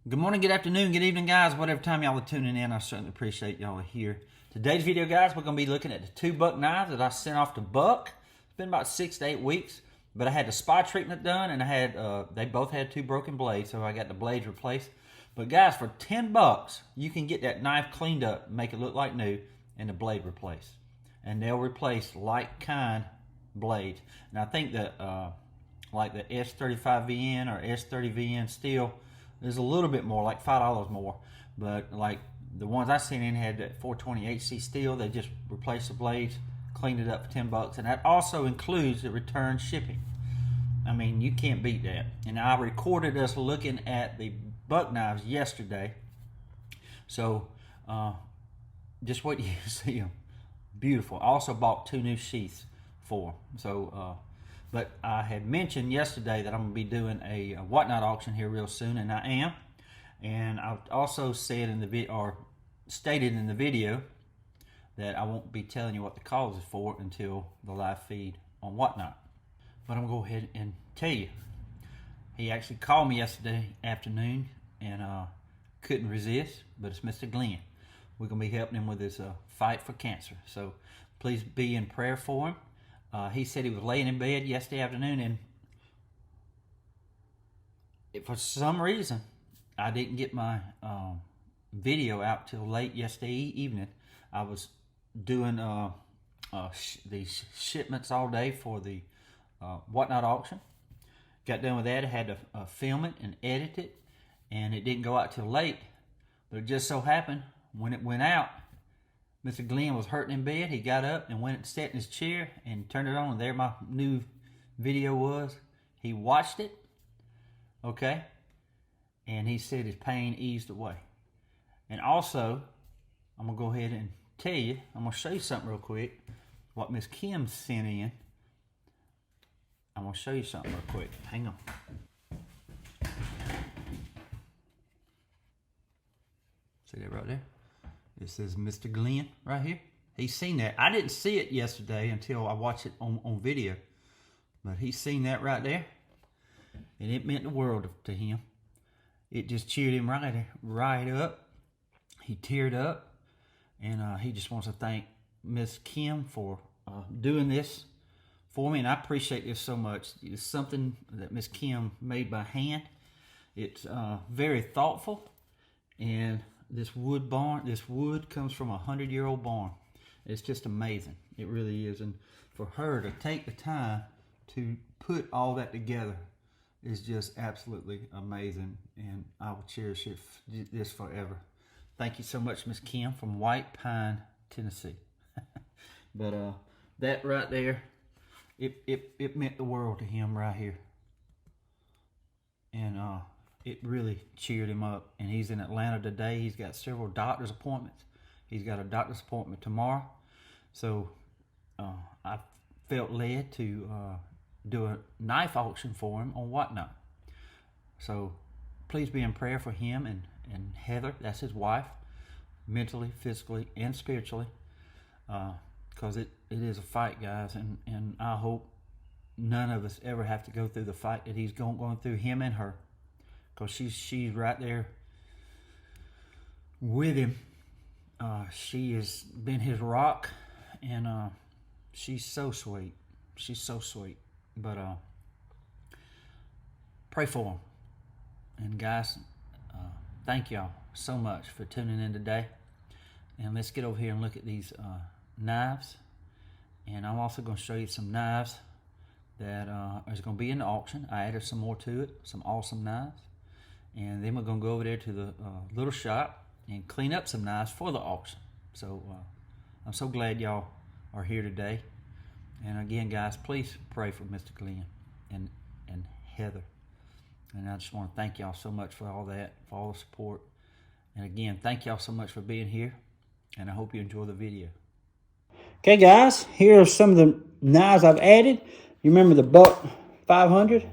Good morning, good afternoon, good evening, guys. Whatever time y'all are tuning in, I certainly appreciate y'all here. Today's video, guys, we're going to be looking at the 2 buck knives that I sent off to Buck. It's been about 6 to 8 weeks, but I had the spy treatment done, and I had they both had 2 broken blades, so I got the blades replaced. But guys, for 10 bucks, you can get that knife cleaned up, make it look like new, and the blade replaced. And they'll replace like kind blades. And I think that like the S35VN or S30VN steel, there's a little bit more, like $5 more. But like the ones I sent in had that 420 HC steel. They just replaced the blades, cleaned it up for 10 bucks. And that also includes the return shipping. I mean, you can't beat that. And I recorded us looking at the buck knives yesterday. So just wait till you see them. Beautiful. I also bought 2 new sheaths for them. So, but I had mentioned yesterday that I'm going to be doing a whatnot auction here real soon, and I am. And I also said in the video, or stated in the video, that I won't be telling you what the cause is for until the live feed on whatnot. But I'm going to go ahead and tell you. He actually called me yesterday afternoon and couldn't resist, but it's Mr. Glenn. We're going to be helping him with his fight for cancer. So please be in prayer for him. He said he was laying in bed yesterday afternoon, and for some reason, I didn't get my video out till late yesterday evening. I was doing these shipments all day for the whatnot auction. Got done with that. I had to film it and edit it, and it didn't go out till late. But it just so happened when it went out, Mr. Glenn was hurting in bed. He got up and went and sat in his chair and turned it on, and there my new video was. He watched it, okay, and he said his pain eased away. And also, I'm going to go ahead and tell you, I'm going to show you something real quick, what Miss Kim sent in. I'm going to show you something real quick. Hang on. See that right there? It says Mr. Glenn right here. He's seen that. I didn't see it yesterday until I watched it on video. But he's seen that right there. And it meant the world to him. It just cheered him right up. He teared up. And he just wants to thank Miss Kim for doing this for me. And I appreciate this so much. It's something that Miss Kim made by hand. It's very thoughtful. And this wood comes from a 100-year-old barn. It's just amazing. It really is. And for her to take the time to put all that together is just absolutely amazing. And I will cherish this forever. Thank you so much, Miss Kim from White Pine, Tennessee. But that right there, it meant the world to him right here. And it really cheered him up. And he's in Atlanta today. He's got several doctor's appointments. He's got a doctor's appointment tomorrow. So I felt led to do a knife auction for him on whatnot. So please be in prayer for him and Heather, that's his wife, mentally, physically, and spiritually. Because it is a fight, guys. And I hope none of us ever have to go through the fight that he's going through, him and her. Because she's right there with him. She has been his rock, and she's so sweet. She's so sweet. But pray for him. And guys, thank y'all so much for tuning in today. And let's get over here and look at these knives. And I'm also going to show you some knives that is going to be in the auction. I added some more to it, some awesome knives. And then we're going to go over there to the little shop and clean up some knives for the auction. So I'm so glad y'all are here today. And again, guys, please pray for Mr. Glenn and Heather. And I just want to thank y'all so much for all that, for all the support. And again, thank y'all so much for being here. And I hope you enjoy the video. Okay, guys, here are some of the knives I've added. You remember the Buck 500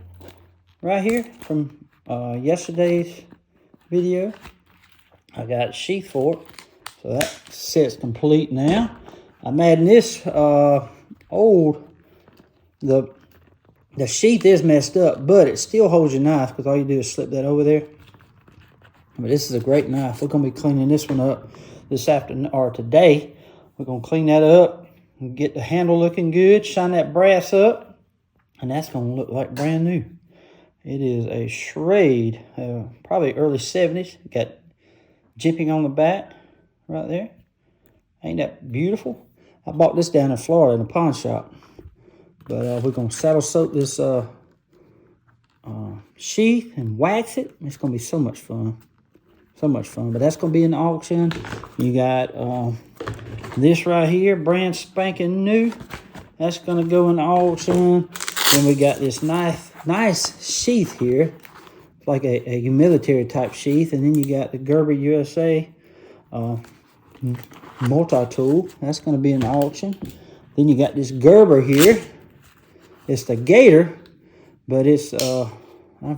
right here from yesterday's video? I got a sheath for it, so that set's complete now. I'm adding this the sheath is messed up, but it still holds your knife because all you do is slip that over there But this is a great knife. We're gonna be cleaning this one up this afternoon or today. We're gonna clean that up and get the handle looking good, shine that brass up, and that's gonna look like brand new. It is a Schrade, probably early 70s. Got jimping on the back right there. Ain't that beautiful? I bought this down in Florida in a pawn shop. But we're going to saddle soak this sheath and wax it. It's going to be so much fun. So much fun. But that's going to be in the auction. You got this right here, brand spanking new. That's going to go in the auction. Then we got this nice sheath here. It's like a military type sheath. And then you got the Gerber USA multi-tool. That's going to be in the auction. Then you got this Gerber here. It's the Gator, but it's, I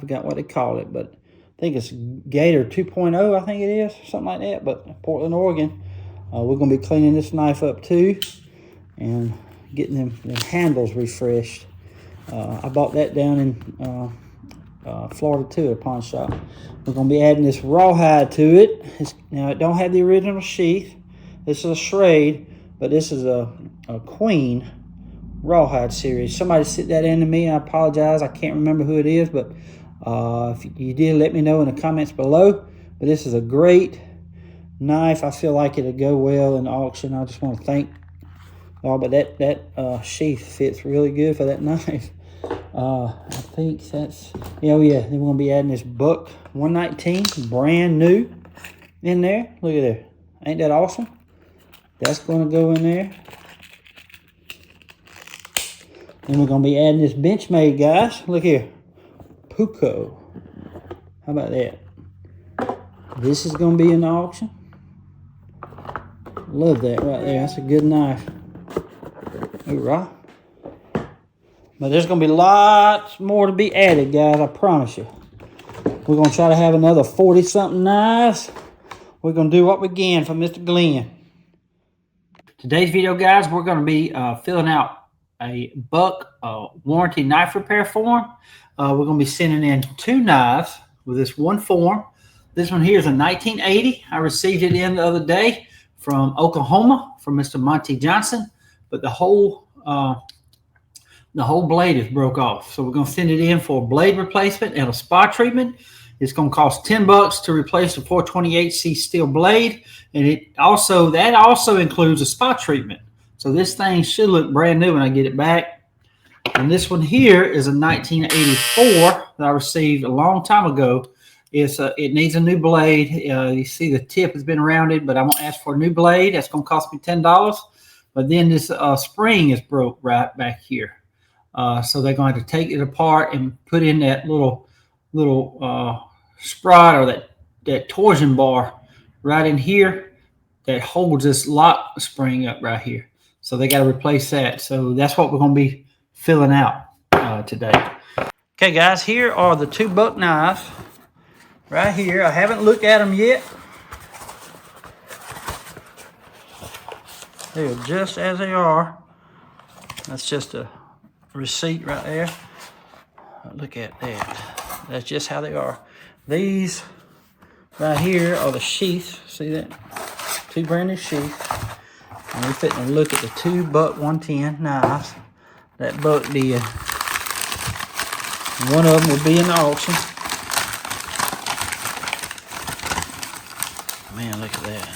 forgot what they call it, but I think it's Gator 2.0, I think it is, something like that, but Portland, Oregon. We're going to be cleaning this knife up too and getting them handles refreshed. I bought that down in Florida too at a pawn shop. We're going to be adding this rawhide to it. Now, it don't have the original sheath. This is a Schrade, but this is a Queen rawhide series. Somebody sent that in to me. I apologize. I can't remember who it is, but if you did, let me know in the comments below. But this is a great knife. I feel like it'll go well in the auction. I just want to thank all. But that sheath fits really good for that knife. I think that's, oh yeah. Then we're gonna be adding this Buck 119, brand new, in there. Look at there. Ain't that awesome? That's gonna go in there. And we're going to be adding this Benchmade, guys. Look here. Puko. How about that? This is going to be in the auction. Love that right there. That's a good knife. Hoorah. But there's going to be lots more to be added, guys. I promise you. We're going to try to have another 40-something knives. We're going to do what we can for Mr. Glenn. Today's video, guys, we're going to be filling out a Buck warranty knife repair form. We're going to be sending in 2 knives with this one form. This one here is a 1980. I received it in the other day from Oklahoma from Mr. Monty Johnson, but the whole blade is broke off. So we're going to send it in for a blade replacement and a spa treatment. It's going to cost $10 to replace the 428C steel blade, and that also includes a spa treatment. So this thing should look brand new when I get it back. And this one here is a 1984 that I received a long time ago. It needs a new blade. You see the tip has been rounded, but I'm going to ask for a new blade. That's going to cost me $10. But then this spring is broke right back here. So they're going to take it apart and put in that little sprite or that torsion bar right in here that holds this lock spring up right here. So they got to replace that. So that's what we're going to be filling out today. Okay, guys, here are the 2 Buck knives right here. I haven't looked at them yet. They're just as they are. That's just a receipt right there. Look at that. That's just how they are. These right here are the sheaths. See that? 2 brand new sheaths. And we're fitting to look at the 2 Buck 110 knives that Buck did. One of them will be in the auction. Man, look at that.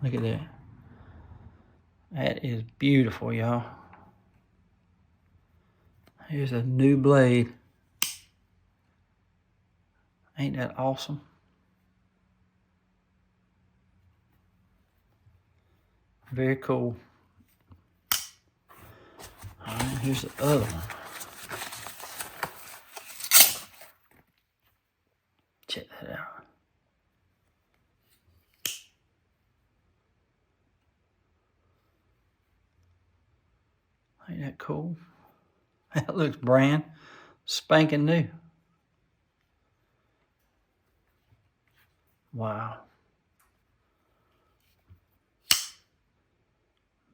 Look at that. That is beautiful, y'all. Here's a new blade. Ain't that awesome? Very cool. All right, here's the other one. Check that out. Ain't that cool? That looks brand spanking new. Wow.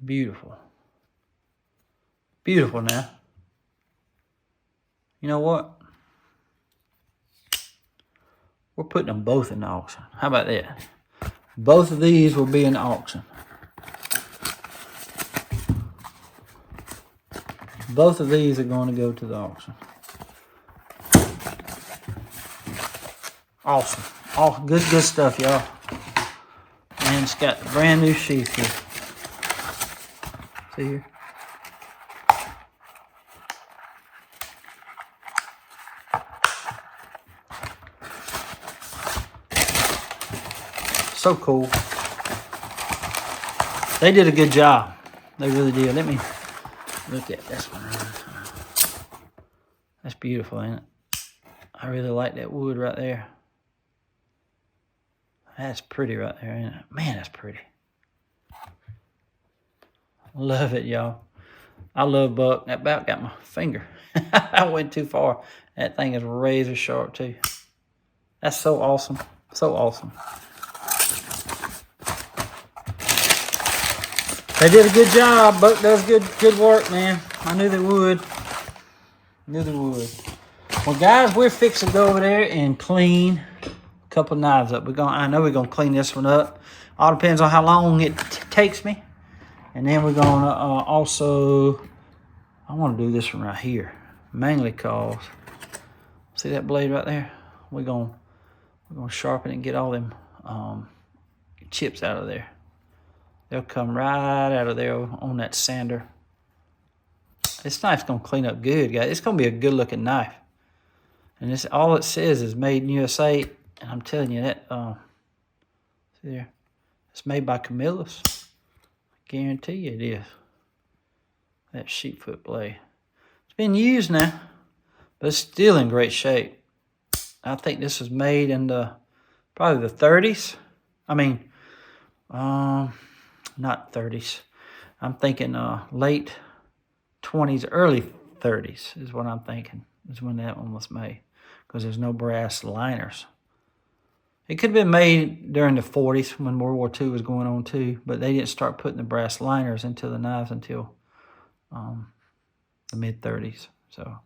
Beautiful. Beautiful now. You know what? We're putting them both in the auction. How about that? Both of these will be in the auction. Both of these are going to go to the auction. Awesome. Oh, good stuff, y'all. And it's got the brand new sheath here. See here? So cool. They did a good job. They really did. Let me look at this one. That's beautiful, ain't it? I really like that wood right there. That's pretty right there, ain't it? Man, that's pretty. Love it, y'all. I love buck. That about got my finger. I went too far. That thing is razor sharp too. That's so awesome. So awesome. They did a good job. Buck does good work, man. I knew they would. Well, guys, we're fixing to go over there and clean a couple knives up. I know we're gonna clean this one up. All depends on how long it takes me. And then we're gonna also, I want to do this one right here, mainly cause, see that blade right there? We're gonna sharpen it and get all them chips out of there. They'll come right out of there on that sander. This knife's gonna clean up good, guys. It's gonna be a good looking knife. And this, all it says is made in USA. And I'm telling you that, see there? It's made by Camillus. I guarantee you it is. That sheepfoot blade. It's been used now, but it's still in great shape. I think this was made in probably the 30s. I mean, not 30s. I'm thinking late 20s, early 30s is what I'm thinking. Is when that one was made, because there's no brass liners. It could have been made during the 40s when World War II was going on too, but they didn't start putting the brass liners into the knives until the mid 30s. So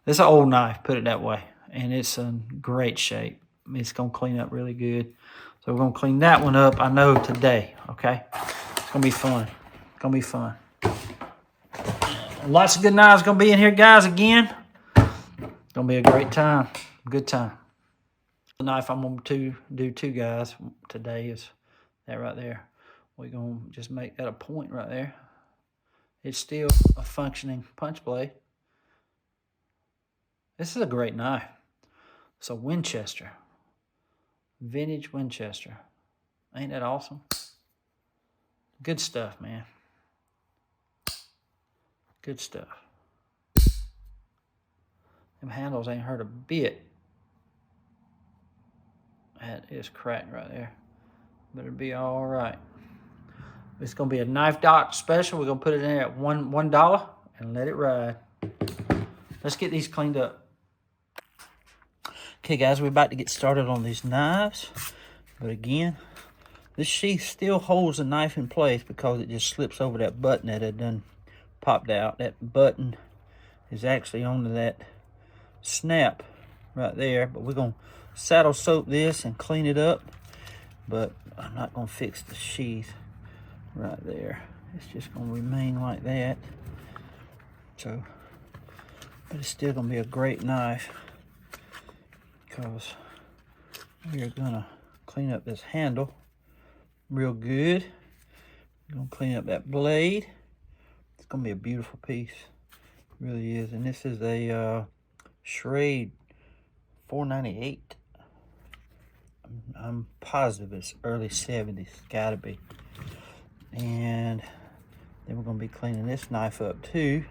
it's an old knife, put it that way, and it's in great shape. It's gonna clean up really good. So we're gonna clean that one up, I know, today, okay? It's gonna be fun. It's gonna be fun. Lots of good knives gonna be in here, guys, again. It's gonna be a great time, good time. The knife I'm going to do too, guys, today is that right there. We're gonna just make that a point right there. It's still a functioning punch blade. This is a great knife. It's a Winchester. Vintage Winchester. Ain't that awesome? Good stuff, man. Good stuff. Them handles ain't hurt a bit. That is cracked right there. But it'll be all right. It's gonna be a knife dot special. We're gonna put it in at $1 and let it ride. Let's get these cleaned up. Okay, guys, we're about to get started on these knives. But again, this sheath still holds the knife in place because it just slips over that button that had done popped out. That button is actually onto that snap right there. But we're gonna saddle soap this and clean it up. But I'm not gonna fix the sheath right there. It's just gonna remain like that. So, but it's still gonna be a great knife because we're gonna clean up this handle real good. We're gonna clean up that blade. It's gonna be a beautiful piece. It really is. And this is a Schrade 498. I'm positive it's early 70s. Gotta be. And then we're gonna be cleaning this knife up too.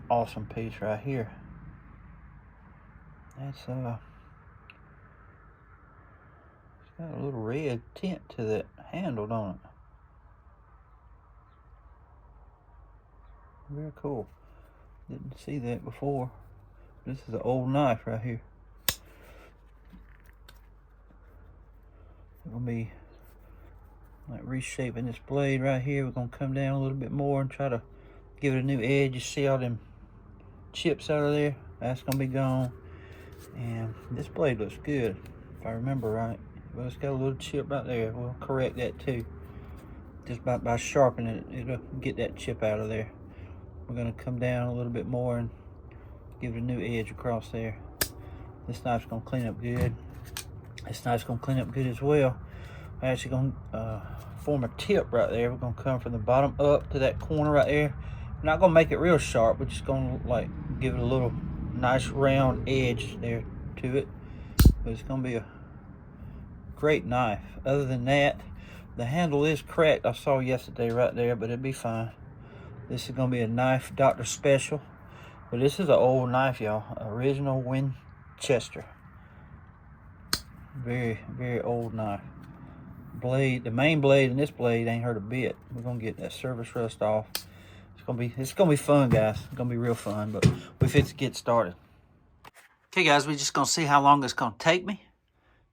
Awesome piece right here. That's it's got a little red tint to that handle, don't it? Very cool. Didn't see that before. This is an old knife right here. We're gonna be like reshaping this blade right here. We're gonna come down a little bit more and try to give it a new edge. You see all them chips out of there? That's gonna be gone. And this blade looks good, if I remember right. But it's got a little chip right there. We'll correct that too. Just by sharpening it, it'll get that chip out of there. We're gonna come down a little bit more and give it a new edge across there. This knife's gonna clean up good. This knife's gonna clean up good as well. We're actually gonna form a tip right there. We're gonna come from the bottom up to that corner right there. We're not gonna make it real sharp. We're just gonna like give it a little nice round edge there to it. But it's gonna be a great knife. Other than that, the handle is cracked. I saw yesterday right there, but it'd be fine. This is gonna be a knife, Dr. Special. But this is an old knife, y'all. Original Winchester. Very, very old knife. Blade, the main blade and this blade ain't hurt a bit. We're gonna get that service rust off. It's gonna be fun, guys. It's gonna be real fun, but we fit to get started. Okay, guys, we're just gonna see how long it's gonna take me.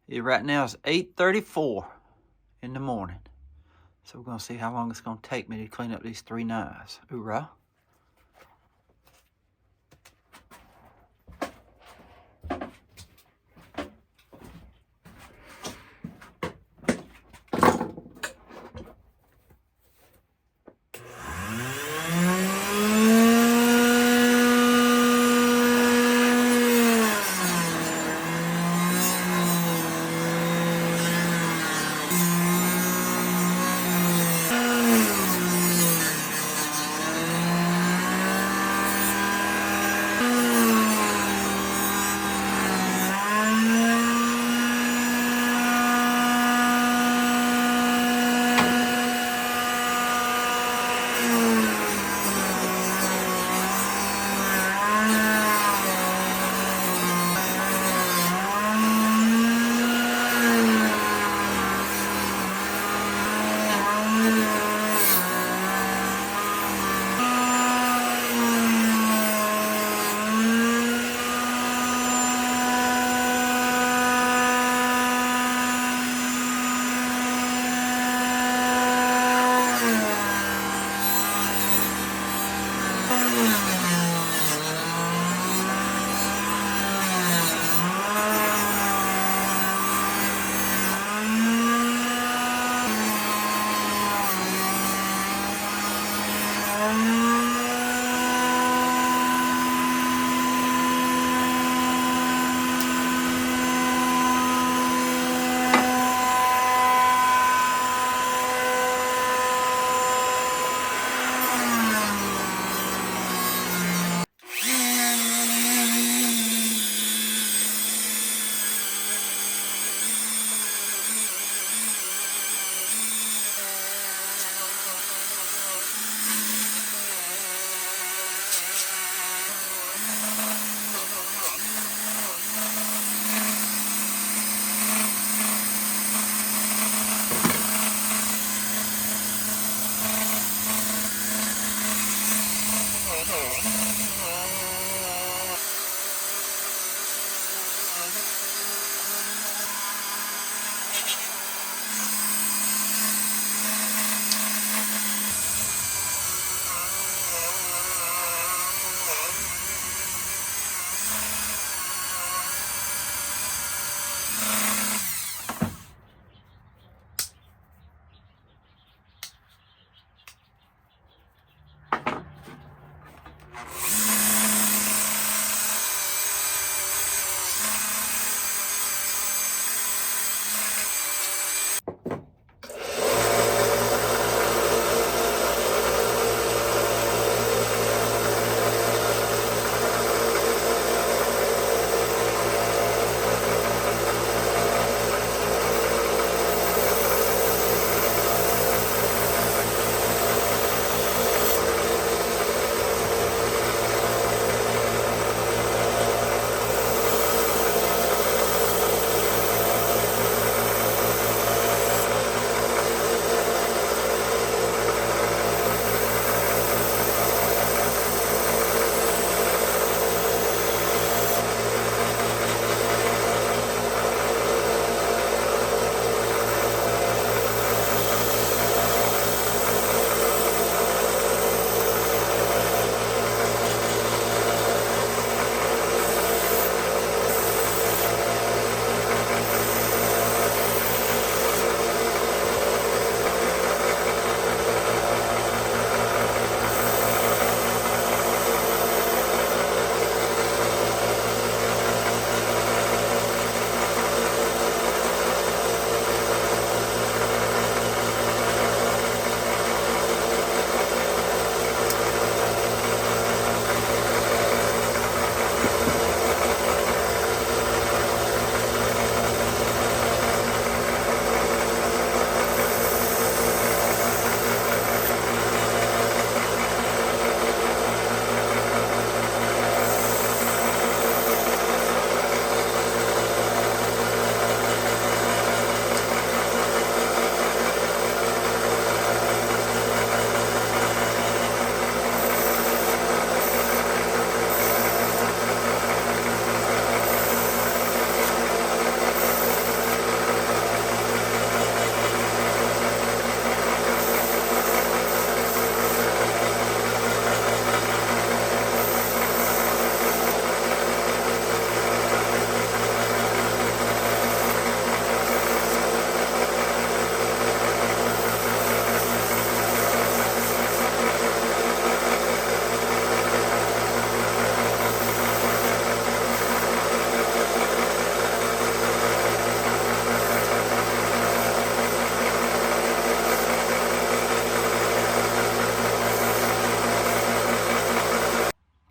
Right now it's 8:34 in the morning. So we're gonna see how long it's gonna take me to clean up these 3 knives. Hoorah.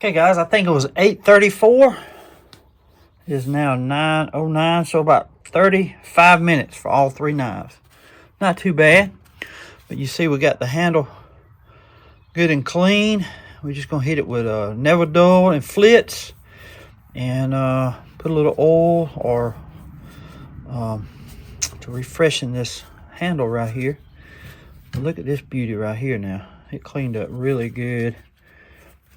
Okay, guys, I think it was 8:34. It is now 9:09, so about 35 minutes for all three knives. Not too bad, but you see we got the handle good and clean. We're just gonna hit it with never dull and flits, and put a little oil or to refreshen this handle right here. But look at this beauty right here now. It cleaned up really good.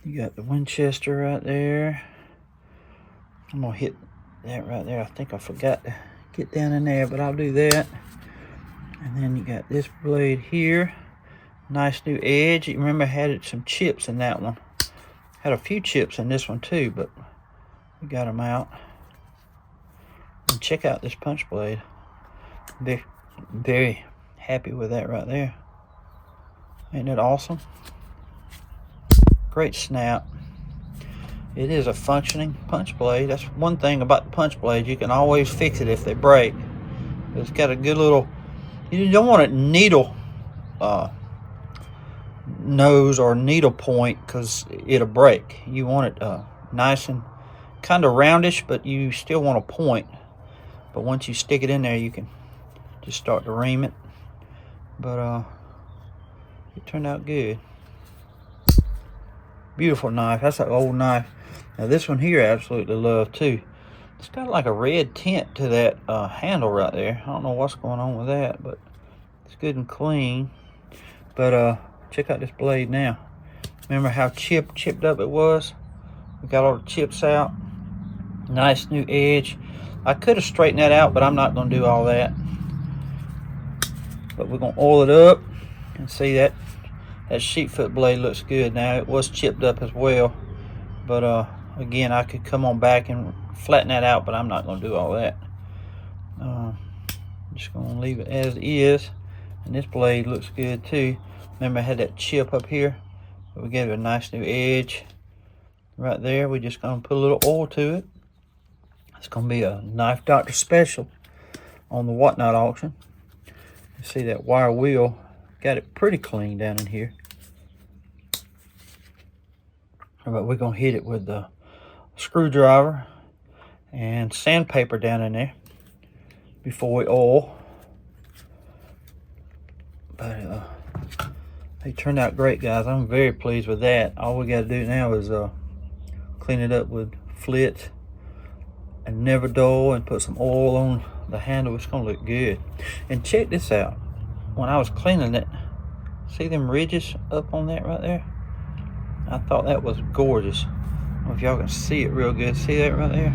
You got the Winchester right there. I'm gonna hit that right there. I think I forgot to get down in there, but I'll do that. And then you got this blade here. Nice new edge. You remember I had some chips in that one. Had a few chips in this one too, but we got them out. And check out this punch blade. Very, very happy with that right there. Ain't it awesome? Great snap. It is a functioning punch blade. That's one thing about the punch blade. You can always fix it if they break. It's got a good little, you don't want it needle nose or needle point because it'll break. You want it nice and kind of roundish, but you still want a point. But once you stick it in there, you can just start to ream it. But it turned out good. Beautiful knife. That's an old knife. Now this one here I absolutely love too. It's got like a red tint to that handle right there. I don't know what's going on with that, but it's good and clean. But check out this blade now. Remember how chipped up it was? We got all the chips out. Nice new edge. I could have straightened that out, but I'm not going to do all that. But we're going to oil it up and see that sheep foot blade looks good now. It was chipped up as well, but again, I could come on back and flatten that out, but I'm not going to do all that. Just going to leave it as is, and this blade looks good too. Remember I had that chip up here, but we gave it a nice new edge right there. We're just going to put a little oil to it. It's going to be a Knife Doctor special on the Whatnot auction. You see that wire wheel, got it pretty clean down in here. But we're going to hit it with the screwdriver and sandpaper down in there before we oil. But they turned out great, guys. I'm very pleased with that. All we got to do now is clean it up with flits and never dull and put some oil on the handle. It's going to look good. And check this out. When I was cleaning it, see them ridges up on that right there? I thought that was gorgeous. I don't know if y'all can see it real good. See that right there?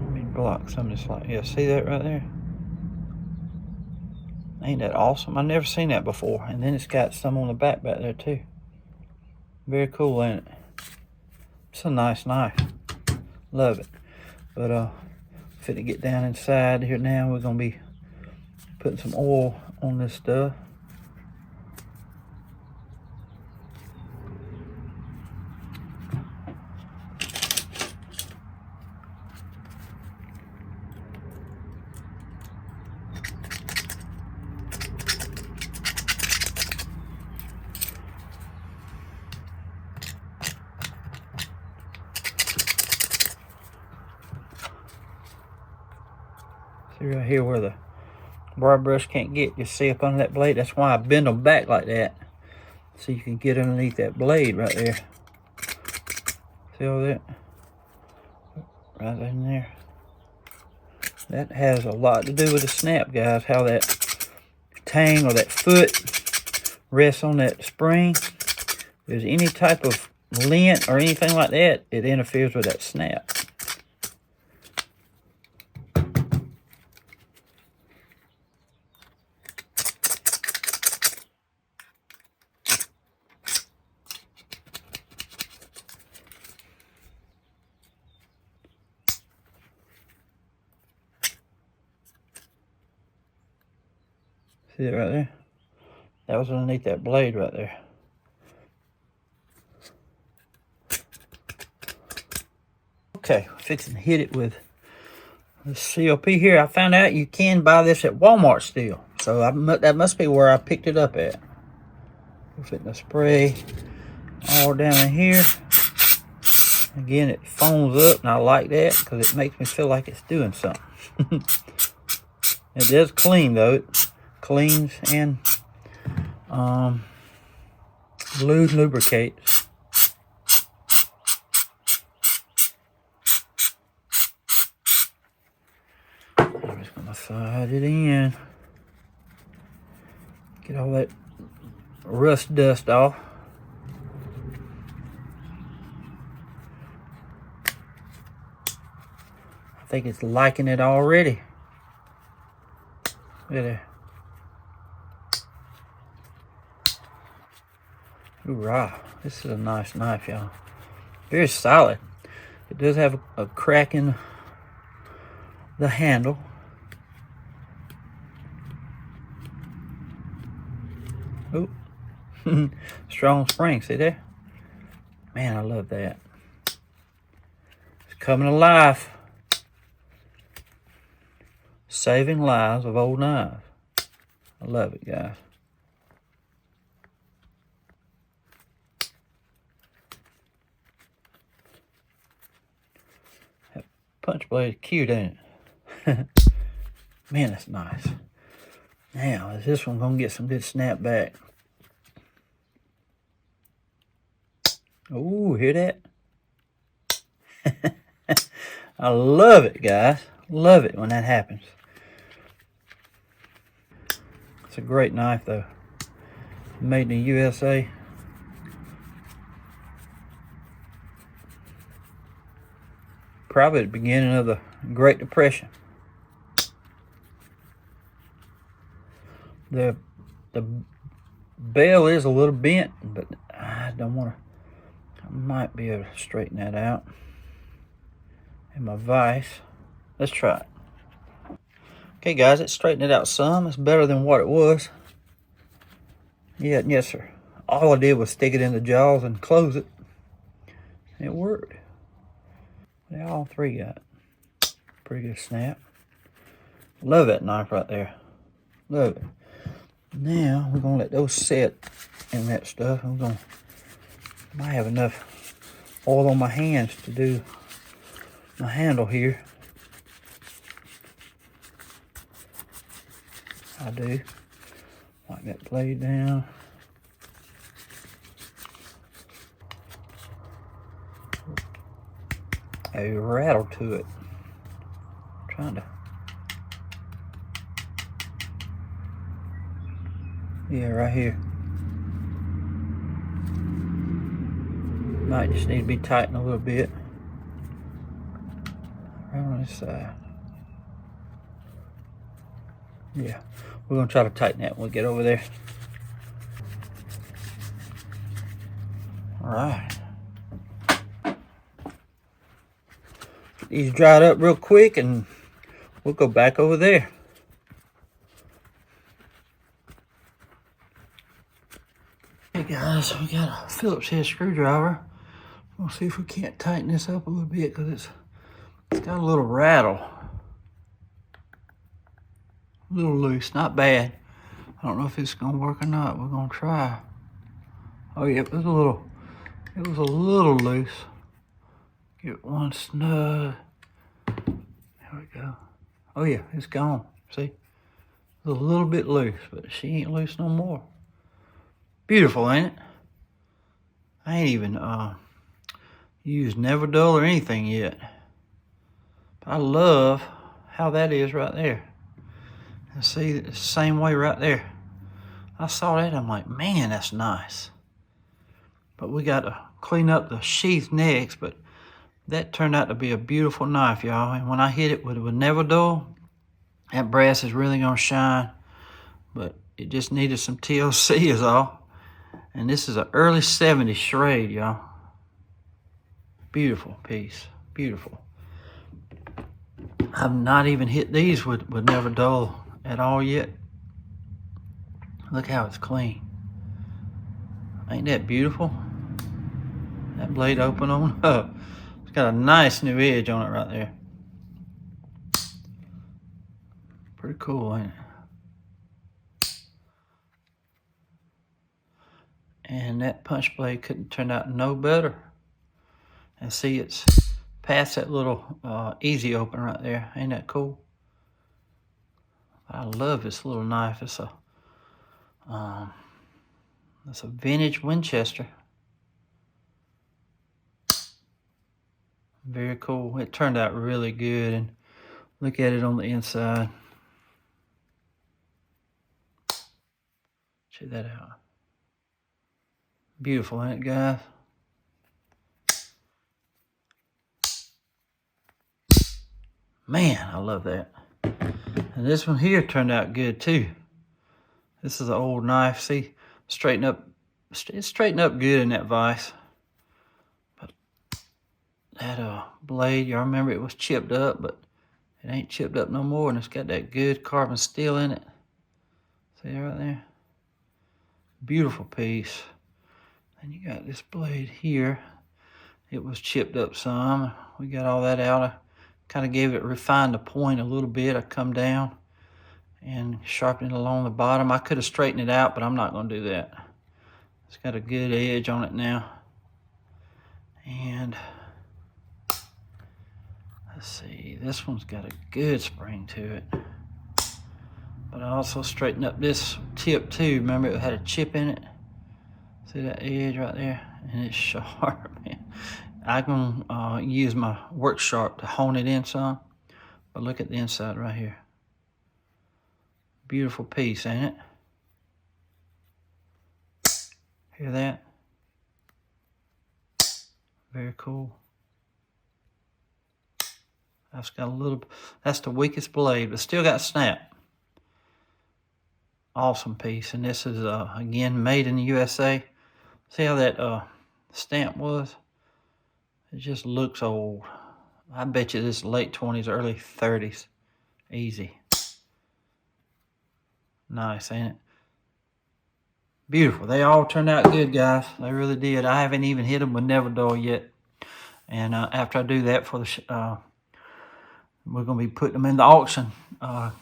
Let me block some of this light. Yeah, see that right there? Ain't that awesome? I've never seen that before. And then it's got some on the back there too. Very cool, ain't it? It's a nice knife. Love it. But fit to get down inside here now. We're gonna be putting some oil on this stuff. See right here where the bar brush can't get, you see up under that blade. That's why I bend them back like that, so you can get underneath that blade right there. See all that? Right in there. That has a lot to do with the snap, guys. How that tang or that foot rests on that spring. If there's any type of lint or anything like that, it interferes with that snap. See it right there? That was underneath that blade right there. Okay, fixing to hit it with this COP here. I found out you can buy this at Walmart still. So that must be where I picked it up at. We're fitting to spray all down in here. Again, it foams up, and I like that because it makes me feel like it's doing something. It does clean, though. It cleans and lubricates. I'm just gonna slide it in. Get all that rust dust off. I think it's liking it already. Look at that. Hoorah. This is a nice knife, y'all. Very solid. It does have a crack in the handle. Oh, strong spring, see there? Man, I love that. It's coming alive. Saving lives of old knives. I love it, guys. That punch blade is cute, ain't it? Man, that's nice. Now, is this one gonna get some good snap back? Oh, hear that? I love it, guys. Love it when that happens. It's a great knife, though. Made in the USA. Probably at the beginning of the Great Depression. The bell is a little bent, but I don't want to. I might be able to straighten that out. And my vise. Let's try it. Okay, guys, it straightened it out some. It's better than what it was. Yeah, yes, sir. All I did was stick it in the jaws and close it. It worked. They all three got pretty good snap. Love that knife right there. Love it. Now we're gonna let those set in that stuff. Might have enough oil on my hands to do my handle here. I do. Wipe that blade down. A rattle to it. Trying to. Yeah, right here. Might just need to be tightened a little bit. Right on this side. Yeah, we're gonna try to tighten that when we get over there. All right. These dried up real quick and we'll go back over there. Hey guys, we got a Phillips head screwdriver. We'll see if we can't tighten this up a little bit because it's got a little rattle. A little loose, not bad. I don't know if it's gonna work or not. We're gonna try. Oh yeah, it was a little loose. Get one snug. There we go. Oh yeah, it's gone. See? It's a little bit loose, but she ain't loose no more. Beautiful, ain't it? I ain't even used Never Dull or anything yet. But I love how that is right there. And see, it's the same way right there. I saw that, I'm like, man, that's nice. But we got to clean up the sheath next, but that turned out to be a beautiful knife, y'all. And when I hit it with Never Dull, that brass is really gonna shine. But it just needed some TLC is all. And this is an early 70s Schrade, y'all. Beautiful piece, beautiful. I've not even hit these with Never Dull at all yet. Look how it's clean. Ain't that beautiful? That blade open on up. It's got a nice new edge on it right there. Pretty cool, ain't it? And that punch blade couldn't turn out no better. And see, it's past that little easy open right there. Ain't that cool? I love this little knife. It's a vintage Winchester. Very cool. It turned out really good. And look at it on the inside. Check that out. Beautiful, ain't it, guys? Man, I love that. And this one here turned out good too. This is an old knife. See, it's straightened up good in that vise. But that blade, y'all remember it was chipped up, but it ain't chipped up no more, and it's got that good carbon steel in it. See right there? Beautiful piece. And you got this blade here. It was chipped up some. We got all that out. I kind of gave it, refined the point a little bit. I come down and sharpened it along the bottom. I could have straightened it out, but I'm not going to do that. It's got a good edge on it now. And let's see, this one's got a good spring to it. But I also straightened up this tip too. Remember, it had a chip in it. See that edge right there? And it's sharp, man. I'm gonna use my work sharp to hone it in some. But look at the inside right here. Beautiful piece, ain't it? Hear that? Very cool. That's got a little, that's the weakest blade, but still got snap. Awesome piece. And this is, again, made in the USA. See how that stamp was? It just looks old. I bet you this is late 20s, early 30s. Easy. Nice, ain't it? Beautiful. They all turned out good, guys. They really did. I haven't even hit them with Never Dull yet. And after I do that for the, we're going to be putting them in the auction. And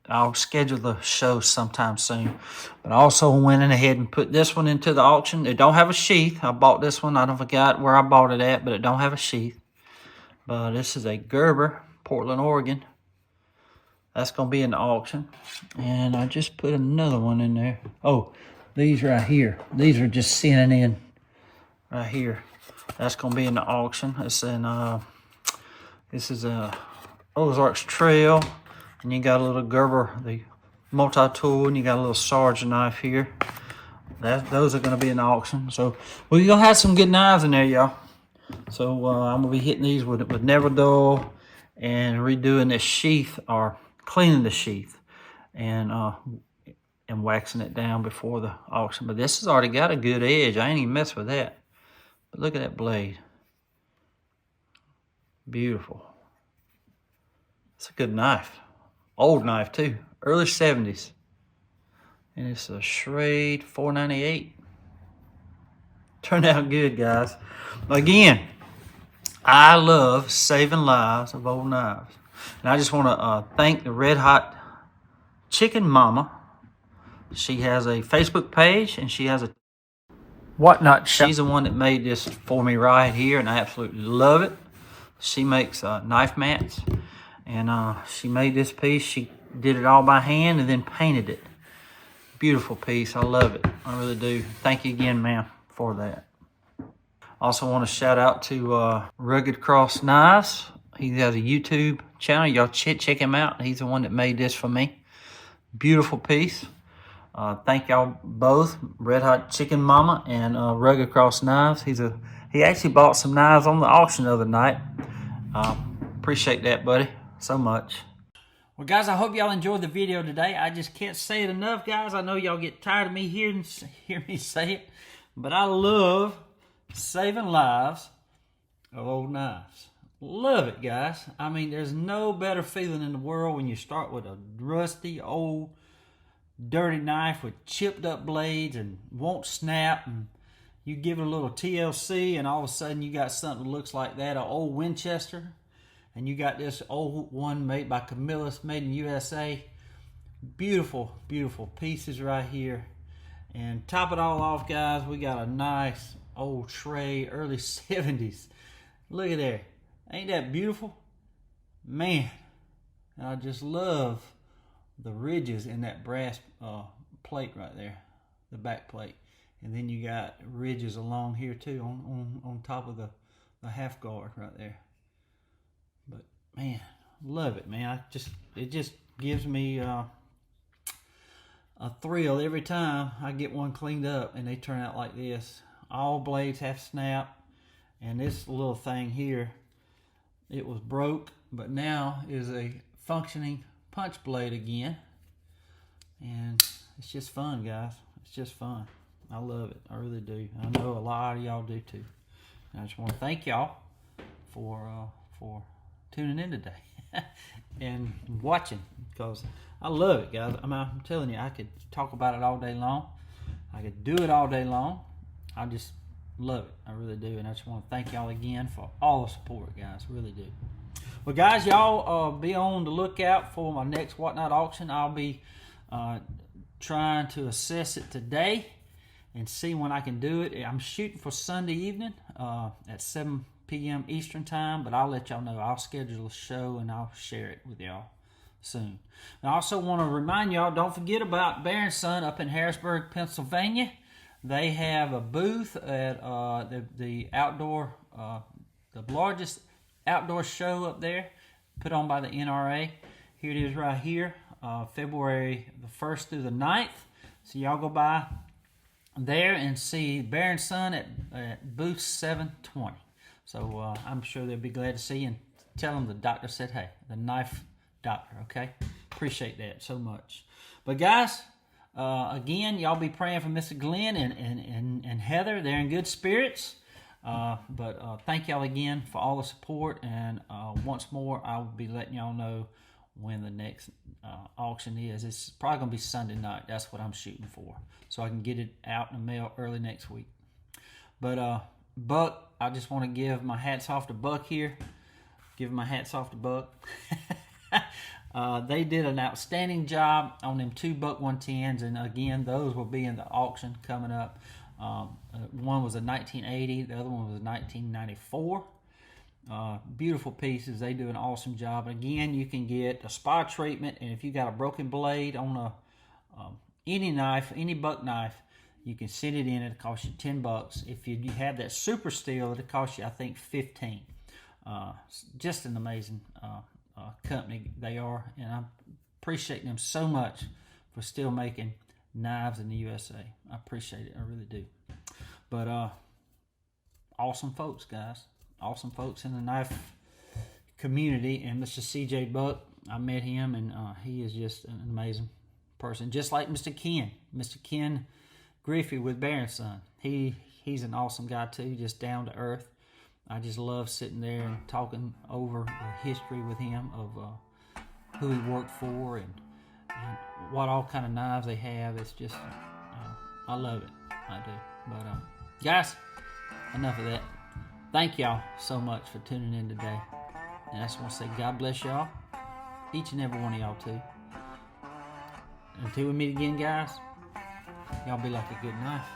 I'll schedule the show sometime soon. But I also went in ahead and put this one into the auction. It don't have a sheath. I bought this one. I don't forget where I bought it at, but it don't have a sheath. But this is a Gerber, Portland, Oregon. That's going to be in the auction. And I just put another one in there. Oh, these right here. These are just sitting in right here. That's going to be in the auction. It's in, this is a Ozarks Trail. And you got a little Gerber, the multi-tool, and you got a little Sarge knife here. Those are going to be in the auction. So we're going to have some good knives in there, y'all. So I'm going to be hitting these with Never Dull and redoing this sheath, or cleaning the sheath, and waxing it down before the auction. But this has already got a good edge. I ain't even messed with that. But look at that blade. Beautiful. It's a good knife. Old knife too. Early 70s. And it's a Schrade 498. Turned out good, guys. Again, I love saving lives of old knives. And I just want to thank the Red Hot Chicken Mama. She has a Facebook page, and she has a whatnot shop. She's the one that made this for me right here, and I absolutely love it. She makes knife mats, and she made this piece. She did it all by hand and then painted it. Beautiful piece. I love it. I really do. Thank you again, ma'am, for that. Also want to shout out to Rugged Cross Knives. He has a YouTube channel. Y'all check him out. He's the one that made this for me. Beautiful piece. Thank y'all both, Red Hot Chicken Mama and Rugged Cross Knives. He actually bought some knives on the auction the other night. Appreciate that, buddy, so much. Well, guys, I hope y'all enjoyed the video today. I just can't say it enough, guys. I know y'all get tired of me hear me say it, but I love saving lives of old knives. Love it, guys. I mean, there's no better feeling in the world when you start with a rusty, old, dirty knife with chipped up blades and won't snap, and you give it a little TLC, and all of a sudden you got something that looks like that, an old Winchester, and you got this old one made by Camillus, made in USA. Beautiful, beautiful pieces right here. And top it all off, guys, we got a nice old tray, early 70s. Look at there. Ain't that beautiful? Man, I just love the ridges in that brass plate right there, the back plate. And then you got ridges along here too on top of the half guard right there. But man, love it, man. It just gives me a thrill every time I get one cleaned up and they turn out like this. All blades have snap, and this little thing here, it was broke, but now is a functioning punch blade again. And it's just fun, guys. It's just fun. I love it. I really do. I know a lot of y'all do too. And I just want to thank y'all for tuning in today and watching, because I love it, guys. I'm telling you, I could talk about it all day long. I could do it all day long. I just love it. I really do. And I just want to thank y'all again for all the support, guys. Really do. Well, guys, y'all be on the lookout for my next Whatnot auction. I'll be trying to assess it today and see when I can do it. I'm shooting for Sunday evening at 7 p.m. Eastern time, but I'll let y'all know. I'll schedule a show and I'll share it with y'all soon. And I also want to remind y'all, don't forget about Bear & Son up in Harrisburg, Pennsylvania. They have a booth at the outdoor, the largest outdoor show up there, put on by the NRA. Here it is right here, February the 1st through the 9th. So y'all go by there and see Bear & Son at booth 720. So I'm sure they'll be glad to see you, and tell them the doctor said hey, the knife doctor, okay? Appreciate that so much. But guys, again, y'all be praying for Mr. Glenn and Heather. They're in good spirits. But thank y'all again for all the support, and once more, I will be letting y'all know when the next auction is. It's probably going to be Sunday night. That's what I'm shooting for, so I can get it out in the mail early next week. But Buck, I just want to give my hats off to Buck here. Give my hats off to Buck. They did an outstanding job on them 2 Buck 110s, and again, those will be in the auction coming up. One was a 1980, the other one was a 1994. Beautiful pieces. They do an awesome job. Again, you can get a spa treatment, and if you got a broken blade on any knife, any buck knife, you can send it in. It'll cost you $10. If you have that super steel, it'll cost you, I think, $15. Just an amazing company they are, and I appreciate them so much for still making knives in the USA. I appreciate it. I really do. But awesome folks, guys. Awesome folks in the knife community. And Mr. CJ Buck, I met him, and he is just an amazing person. Just like Mr. Ken. Mr. Ken Griffey with Bear & Son. He's an awesome guy too, just down to earth. I just love sitting there and talking over the history with him of who he worked for and what all kind of knives they have. It's just, I love it. I do. But guys, enough of that. Thank y'all so much for tuning in today. And I just want to say God bless y'all, each and every one of y'all too. Until we meet again, guys, y'all be like a good knife.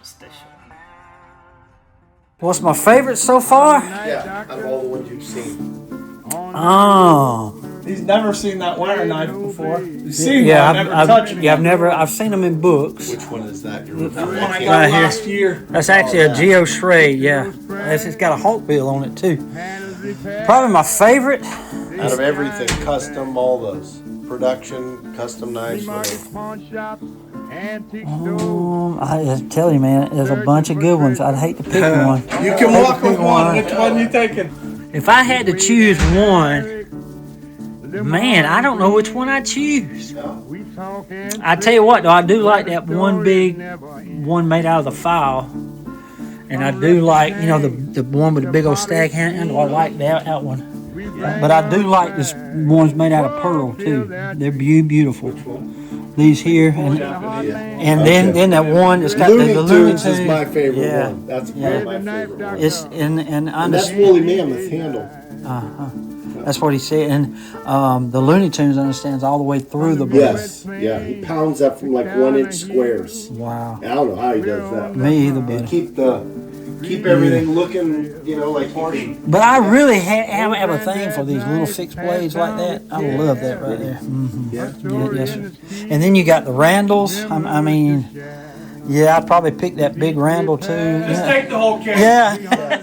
Stay sharp. What's my favorite so far? Yeah, out of all the ones you've seen. Oh. He's never seen that wire knife before. You've seen Yeah, one, never touched one. I've seen them in books. Which one is that you're The referring one I to? got Right here. last year. That's actually a Geo Schrade, yeah. It's got a Hulk bill on it too. Probably my favorite. Out of everything, custom, all those. Production, custom knives, whatever. I tell you, man, there's a bunch of good ones. I'd hate to pick one. You can walk with one. Which one you taking? If I had to choose one, man, I don't know which one I'd choose. I tell you what, though, I do like that one big one made out of the file. And I do like, the one with the big old stag handle. I like that one. But I do like this ones made out of pearl, too. They're beautiful. These here. And then that one that's got Looney the Tunes Looney is Tunes. my favorite Yeah. one. That's one of my favorite ones. It's and And that's woolly mammoth handle. uh-huh. That's what he said. And the Looney Tunes understands all the way through the blade. Yes, yeah. He pounds up from like 1-inch squares. Wow. I don't know how he does that. Me either, And buddy. keep everything looking, you know, like you can. But I really have a thing for these little fixed blades like that. I love that right there. Yeah. Yes, sir. And then you got the Randalls. I mean, yeah, I'd probably pick that big Randall too. Just take the whole case. Yeah.